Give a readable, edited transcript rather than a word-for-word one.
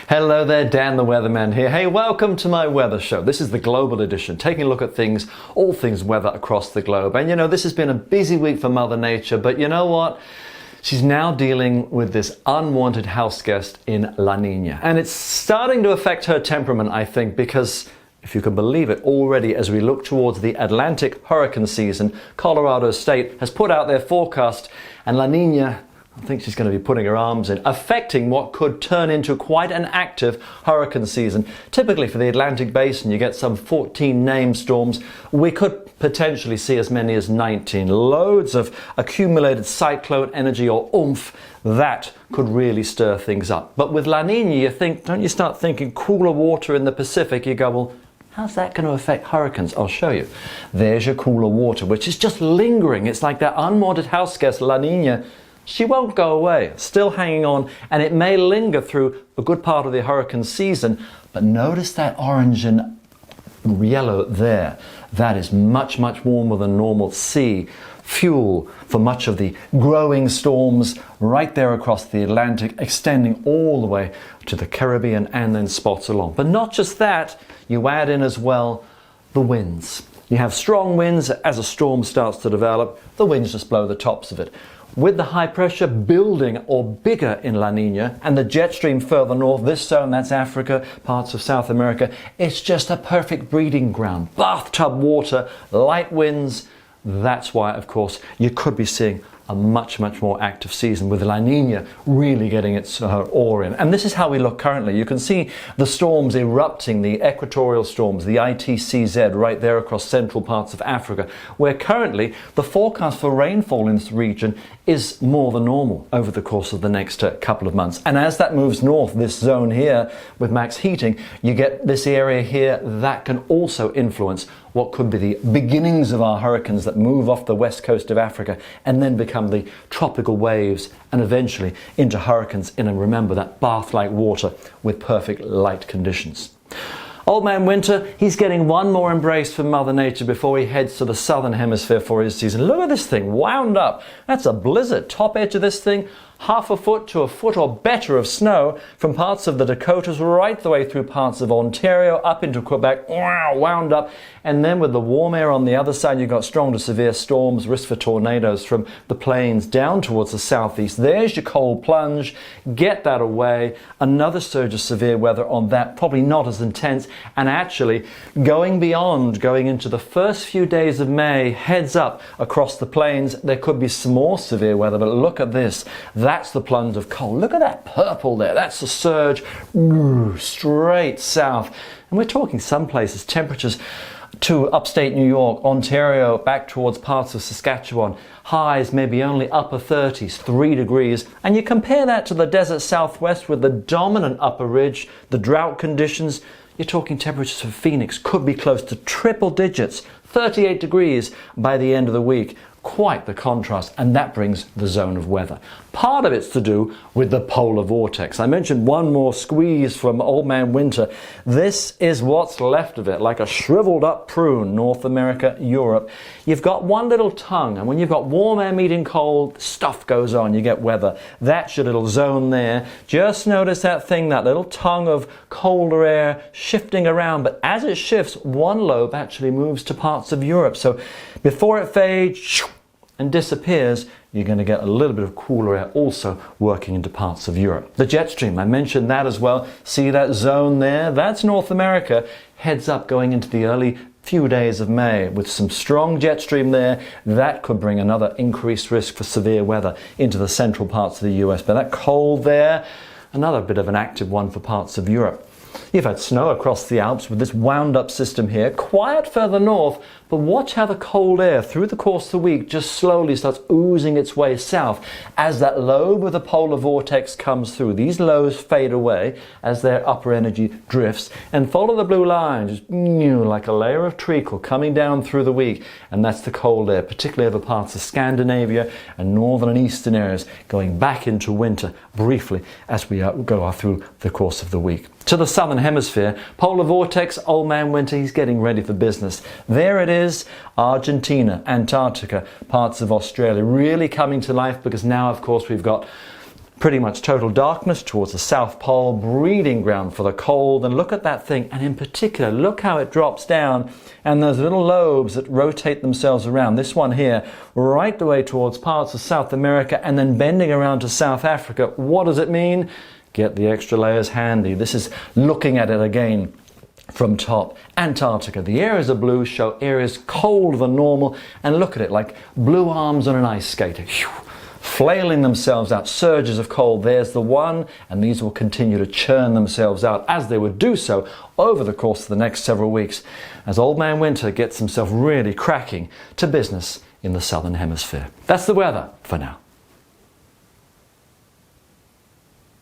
Hello there, Dan the Weatherman here. Hey, welcome to my weather show. This is the global edition, taking a look at things, all things weather across the globe. And you know, this has been a busy week for Mother Nature, but you know what? She's now dealing with this unwanted house guest in La Nina. And it's starting to affect her temperament, I think, because if you can believe it, already as we look towards the Atlantic hurricane season, Colorado State has put out their forecast, and La Nina, I think she's going to be putting her arms in, affecting what could turn into quite an active hurricane season. Typically for the Atlantic basin, you get some 14 named storms. We could potentially see as many as 19. Loads of accumulated cyclone energy or oomph that could really stir things up. But with La Nina, don't you start thinking cooler water in the Pacific? You go, well, how's that going to affect hurricanes? I'll show you. There's your cooler water, which is just lingering. It's like that unwanted house guest, La Nina. She won't go away, still hanging on, and it may linger through a good part of the hurricane season. But notice that orange and yellow there. That is much, much warmer than normal. Sea, fuel for much of the growing storms right there across the Atlantic, extending all the way to the Caribbean and then spots along. But not just that, you add in as well the winds. You have strong winds as a storm starts to develop. The winds just blow the tops of it. With the high pressure building or bigger in La Nina and the jet stream further north, this zone, that's Africa, parts of South America, it's just a perfect breeding ground. Bathtub water, light winds. That's why, of course, you could be seeing a much, much more active season with La Nina really getting its oar in. And this is how we look currently. You can see the storms erupting, the equatorial storms, the ITCZ right there across central parts of Africa, where currently the forecast for rainfall in this region is more than normal over the course of the next couple of months. And as that moves north, this zone here with max heating, you get this area here that can also influence what could be the beginnings of our hurricanes that move off the west coast of Africa and then become the tropical waves and eventually into hurricanes in, and remember, that bath-like water with perfect light conditions. Old Man Winter, he's getting one more embrace from Mother Nature before he heads to the Southern Hemisphere for his season. Look at this thing, wound up. That's a blizzard. Top edge of this thing, half a foot to a foot or better of snow from parts of the Dakotas right the way through parts of Ontario up into Quebec. Wow, wound up. And then with the warm air on the other side, you've got strong to severe storms, risk for tornadoes from the plains down towards the southeast. There's your cold plunge. Get that away. Another surge of severe weather on that, probably not as intense. And actually, going beyond, going into the first few days of May, heads up across the plains, there could be some more severe weather. But look at this. That's the plunge of cold. Look at that purple there. That's the surge straight south. And we're talking some places, temperatures to upstate New York, Ontario, back towards parts of Saskatchewan. Highs maybe only upper 30s, 3 degrees. And you compare that to the desert southwest with the dominant upper ridge, the drought conditions. You're talking temperatures for Phoenix could be close to triple digits, 38 degrees by the end of the week. Quite the contrast, and that brings the zone of weather. Part of it's to do with the polar vortex. I mentioned one more squeeze from Old Man Winter. This is what's left of it, like a shriveled up prune, North America, Europe. You've got one little tongue, and when you've got warm air meeting cold, stuff goes on, you get weather. That's your little zone there. Just notice that thing, that little tongue of colder air shifting around, but as it shifts, one lobe actually moves to parts of Europe. So before it fades and disappears, you're going to get a little bit of cooler air also working into parts of Europe. The jet stream, I mentioned that as well. See that zone there? That's North America. Heads up going into the early few days of May with some strong jet stream there. That could bring another increased risk for severe weather into the central parts of the US. But that cold there, another bit of an active one for parts of Europe. You've had snow across the Alps with this wound up system here, quiet further north, but watch how the cold air through the course of the week just slowly starts oozing its way south as that lobe of the polar vortex comes through. These lows fade away as their upper energy drifts, and follow the blue line, just like a layer of treacle coming down through the week, and that's the cold air, particularly over parts of Scandinavia and northern and eastern areas, going back into winter briefly as we go through the course of the week. To the Southern Hemisphere, Polar Vortex, Old Man Winter, he's getting ready for business. There it is, Argentina, Antarctica, parts of Australia, really coming to life because now, of course, we've got pretty much total darkness towards the South Pole, breeding ground for the cold. And look at that thing, and in particular, look how it drops down, and those little lobes that rotate themselves around. This one here, right the way towards parts of South America, and then bending around to South Africa. What does it mean? Get the extra layers handy. This is looking at it again from top. Antarctica. The areas of blue show areas colder than normal, and look at it, like blue arms on an ice skater. Flailing themselves out, surges of cold. There's the one, and these will continue to churn themselves out as they would do so over the course of the next several weeks as Old Man Winter gets himself really cracking to business in the Southern Hemisphere. That's the weather for now.